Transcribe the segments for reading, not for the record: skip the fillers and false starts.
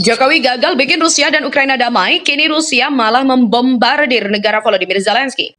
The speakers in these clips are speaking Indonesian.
Jokowi gagal bikin Rusia dan Ukraina damai, kini Rusia malah membombardir negara Volodymyr Zelensky.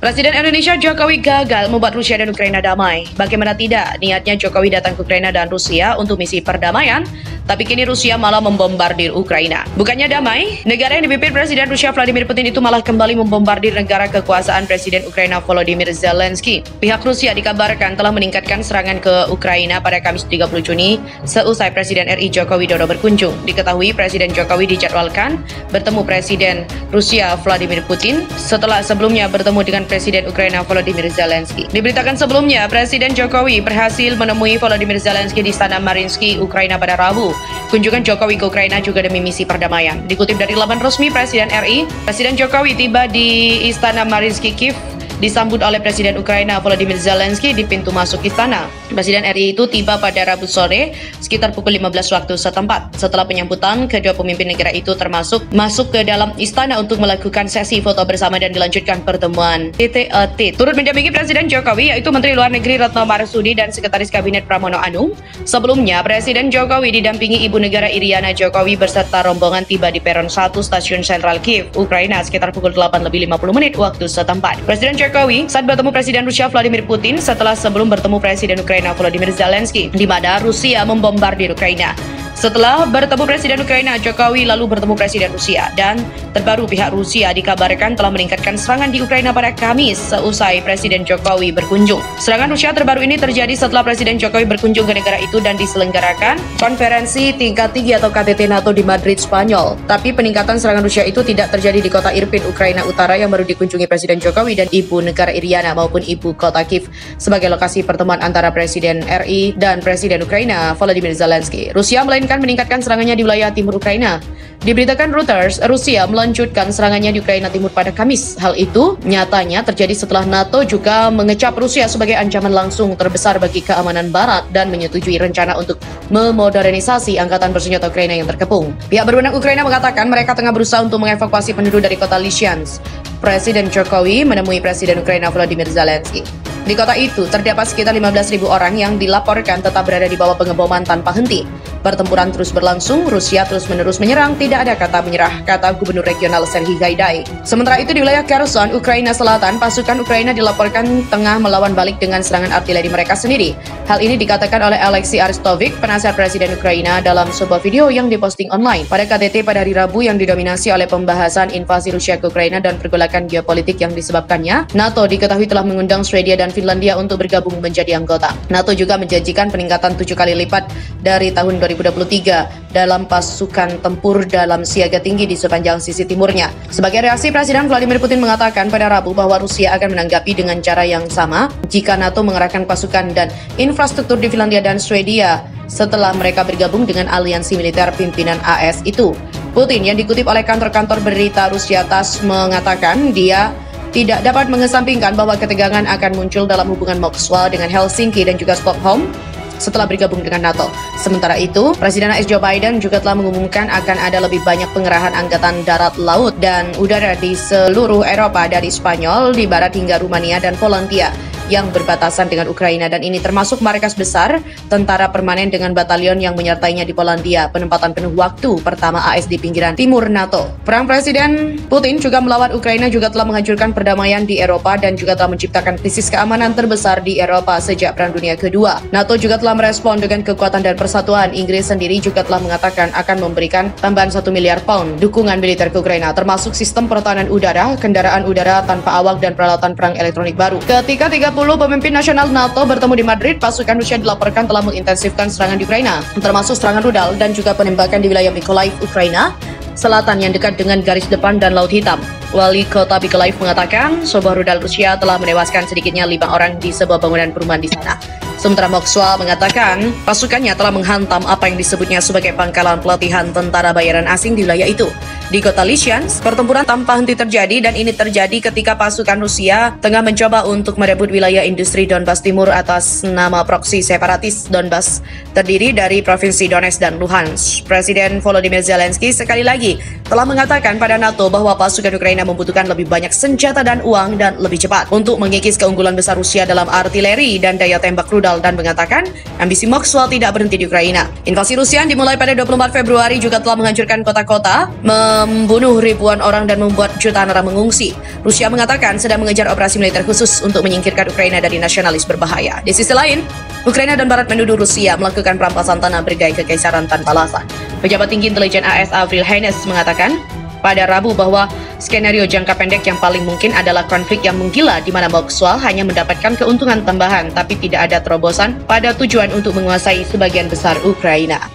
Presiden Indonesia Jokowi gagal membuat Rusia dan Ukraina damai. Bagaimana tidak, niatnya Jokowi datang ke Ukraina dan Rusia untuk misi perdamaian, tapi kini Rusia malah membombardir Ukraina. Bukannya damai, negara yang dipimpin Presiden Rusia Vladimir Putin itu malah kembali membombardir negara kekuasaan Presiden Ukraina Volodymyr Zelensky. Pihak Rusia dikabarkan telah meningkatkan serangan ke Ukraina pada Kamis 30 Juni seusai Presiden RI Joko Widodo berkunjung. Diketahui Presiden Jokowi dijadwalkan bertemu Presiden Rusia Vladimir Putin setelah sebelumnya bertemu dengan Presiden Ukraina Volodymyr Zelensky. Diberitakan sebelumnya, Presiden Jokowi berhasil menemui Volodymyr Zelensky di Istana Mariinsky, Ukraina pada Rabu. Kunjungan Jokowi ke Ukraina juga demi misi perdamaian. Dikutip dari laman resmi Presiden RI, Presiden Jokowi tiba di Istana Mariinsky, Kiev, disambut oleh Presiden Ukraina Volodymyr Zelensky di pintu masuk istana. Presiden RI itu tiba pada Rabu sore sekitar pukul 15 waktu setempat. Setelah penyambutan, kedua pemimpin negara itu termasuk masuk ke dalam istana untuk melakukan sesi foto bersama dan dilanjutkan pertemuan tete-a-tete. Turut mendampingi Presiden Jokowi yaitu Menteri Luar Negeri Retno Marsudi dan Sekretaris Kabinet Pramono Anung. Sebelumnya, Presiden Jokowi didampingi Ibu Negara Iriana Jokowi berserta rombongan tiba di peron 1 Stasiun Sentral Kiev, Ukraina sekitar pukul 8:50 waktu setempat. Presiden Jokowi saat bertemu Presiden Rusia Vladimir Putin setelah sebelum bertemu Presiden Ukraina Volodymyr Zelensky, di mana Rusia membombardir Ukraina. Setelah bertemu Presiden Ukraina, Jokowi lalu bertemu Presiden Rusia, dan terbaru pihak Rusia dikabarkan telah meningkatkan serangan di Ukraina pada Kamis seusai Presiden Jokowi berkunjung. Serangan Rusia terbaru ini terjadi setelah Presiden Jokowi berkunjung ke negara itu dan diselenggarakan konferensi tingkat tinggi atau KTT NATO di Madrid, Spanyol. Tapi peningkatan serangan Rusia itu tidak terjadi di kota Irpin, Ukraina Utara yang baru dikunjungi Presiden Jokowi dan Ibu Negara Iriana maupun Ibu Kota Kiev sebagai lokasi pertemuan antara Presiden RI dan Presiden Ukraina Volodymyr Zelensky. Rusia meningkatkan serangannya di wilayah timur Ukraina. Diberitakan Reuters, Rusia melanjutkan serangannya di Ukraina Timur pada Kamis. Hal itu nyatanya terjadi setelah NATO juga mengecap Rusia sebagai ancaman langsung terbesar bagi keamanan Barat dan menyetujui rencana untuk memodernisasi angkatan bersenjata Ukraina yang terkepung. Pihak berwenang Ukraina mengatakan mereka tengah berusaha untuk mengevakuasi penduduk dari kota Lysychansk. Presiden Jokowi menemui Presiden Ukraina Volodymyr Zelensky. Di kota itu terdapat sekitar 15.000 orang yang dilaporkan tetap berada di bawah pengeboman tanpa henti. Pertempuran terus berlangsung, Rusia terus-menerus menyerang, tidak ada kata menyerah, kata Gubernur Regional Serhiy Gaidai. Sementara itu di wilayah Kherson, Ukraina Selatan, pasukan Ukraina dilaporkan tengah melawan balik dengan serangan artileri mereka sendiri. Hal ini dikatakan oleh Alexei Arestovych, penasihat Presiden Ukraina, dalam sebuah video yang diposting online pada KTT pada hari Rabu yang didominasi oleh pembahasan invasi Rusia ke Ukraina dan pergolakan geopolitik yang disebabkannya. NATO diketahui telah mengundang Swedia dan Finlandia untuk bergabung menjadi anggota. NATO juga menjanjikan peningkatan 7 kali lipat dari tahun 2023 dalam pasukan tempur dalam siaga tinggi di sepanjang sisi timurnya. Sebagai reaksi, Presiden Vladimir Putin mengatakan pada Rabu bahwa Rusia akan menanggapi dengan cara yang sama jika NATO mengerahkan pasukan dan infrastruktur di Finlandia dan Swedia setelah mereka bergabung dengan aliansi militer pimpinan AS itu. Putin yang dikutip oleh kantor-kantor berita Rusia TASS mengatakan dia tidak dapat mengesampingkan bahwa ketegangan akan muncul dalam hubungan Moskwa dengan Helsinki dan juga Stockholm setelah bergabung dengan NATO. Sementara itu, Presiden AS Joe Biden juga telah mengumumkan akan ada lebih banyak pengerahan angkatan darat, laut, dan udara di seluruh Eropa dari Spanyol di barat hingga Rumania dan Polandia yang berbatasan dengan Ukraina, dan ini termasuk markas besar tentara permanen dengan batalion yang menyertainya di Polandia, penempatan penuh waktu pertama AS di pinggiran timur NATO. Perang Presiden Putin juga melawan Ukraina juga telah menghancurkan perdamaian di Eropa dan juga telah menciptakan krisis keamanan terbesar di Eropa sejak Perang Dunia Kedua. NATO juga telah merespon dengan kekuatan dan persatuan. Inggris sendiri juga telah mengatakan akan memberikan tambahan 1 miliar pound dukungan militer ke Ukraina, termasuk sistem pertahanan udara, kendaraan udara tanpa awak, dan peralatan perang elektronik baru. Ketika 30 pemimpin nasional NATO bertemu di Madrid, pasukan Rusia dilaporkan telah mengintensifkan serangan di Ukraina, termasuk serangan rudal dan juga penembakan di wilayah Mykolaiv, Ukraina Selatan yang dekat dengan garis depan dan Laut Hitam. Wali kota Mykolaiv mengatakan sebuah rudal Rusia telah menewaskan sedikitnya 5 orang di sebuah bangunan perumahan di sana. Sementara Mokswa mengatakan pasukannya telah menghantam apa yang disebutnya sebagai pangkalan pelatihan tentara bayaran asing di wilayah itu. Di kota Lysychansk, pertempuran tanpa henti terjadi dan ini terjadi ketika pasukan Rusia tengah mencoba untuk merebut wilayah industri Donbas Timur atas nama proksi separatis Donbas terdiri dari provinsi Donetsk dan Luhansk. Presiden Volodymyr Zelensky sekali lagi telah mengatakan pada NATO bahwa pasukan Ukraina membutuhkan lebih banyak senjata dan uang dan lebih cepat untuk mengikis keunggulan besar Rusia dalam artileri dan daya tembak rudal dan mengatakan ambisi Mokswa tidak berhenti di Ukraina. Invasi Rusia yang dimulai pada 24 Februari juga telah menghancurkan kota-kota, membunuh ribuan orang dan membuat jutaan orang mengungsi. Rusia mengatakan sedang mengejar operasi militer khusus untuk menyingkirkan Ukraina dari nasionalis berbahaya. Di sisi lain, Ukraina dan Barat menuduh Rusia melakukan perampasan tanah bergaya kekaisaran tanpa alasan. Pejabat tinggi intelijen AS Avril Haines mengatakan pada Rabu bahwa skenario jangka pendek yang paling mungkin adalah konflik yang menggila di mana Mokswa hanya mendapatkan keuntungan tambahan tapi tidak ada terobosan pada tujuan untuk menguasai sebagian besar Ukraina.